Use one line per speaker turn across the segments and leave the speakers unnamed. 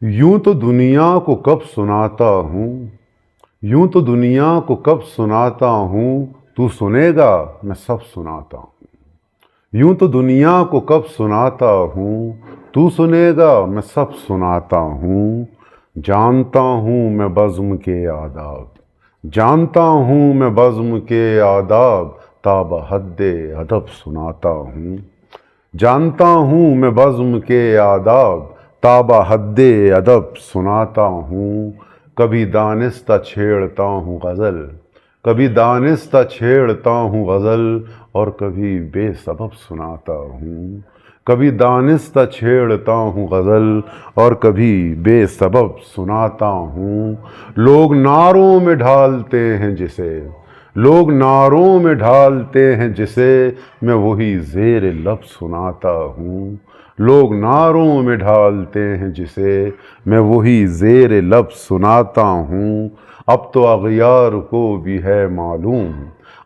यूं तो दुनिया को कब सुनाता हूँ, यूं तो दुनिया को कब सुनाता हूँ, तू सुनेगा मैं सब सुनाता हूँ। यूं तो दुनिया को कब सुनाता हूँ, तू सुनेगा मैं सब सुनाता हूँ। जानता हूँ मैं बज़्म के आदाब, जानता हूँ मैं बज़्म के आदाब, ताब हद्दे अदब सुनाता हूँ। जानता हूँ मैं बज़्म के आदाब, ताबा हद्दे अदब सुनाता हूँ। कभी दानिस्ता छेड़ता हूँ गज़ल, कभी दानिस्ता छेड़ता हूँ गज़ल, और कभी बेसबब सुनाता हूँ। कभी दानिस्ता छेड़ता हूँ गज़ल, और कभी बेसबब सुनाता हूँ। लोग नारों में ढालते हैं जिसे, लोग नारों में ढालते हैं जिसे, मैं वही ज़ेर लब सुनाता हूँ। लोग नारों में ढालते हैं जिसे, मैं वही ज़ेर लब सुनाता हूँ। अब तो अग़ियार को भी है मालूम,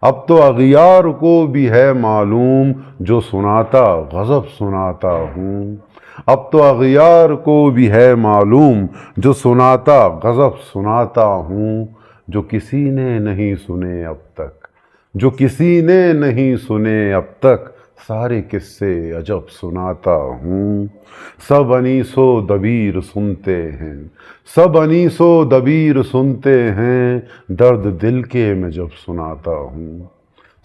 अब तो अग़ियार को भी है मालूम, जो सुनाता गज़ब सुनाता हूँ। अब तो अग़ियार को भी है मालूम, जो सुनाता गज़ब सुनाता हूँ। जो किसी ने नहीं सुने अब तक, जो किसी ने नहीं सुने अब तक, सारे किस्से अजब सुनाता हूँ। सब अनीसो दबीर सुनते हैं, सब अनीसो दबीर सुनते हैं, दर्द दिल के मैं जब सुनाता हूँ।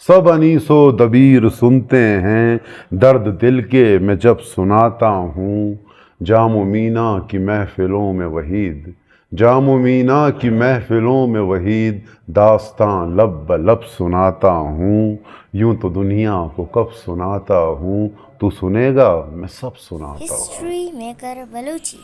सब अनीसो दबीर सुनते हैं, दर्द दिल के मैं जब सुनाता हूँ। जामो मीना की महफ़िलों में वहीद, जामो मीना की महफ़िलों में वहीद, दास्तां लब ब लब सुनाता हूँ। यूं तो दुनिया को कब सुनाता हूँ, तू सुनेगा मैं सब सुनाता हूँ।
History maker Balochi.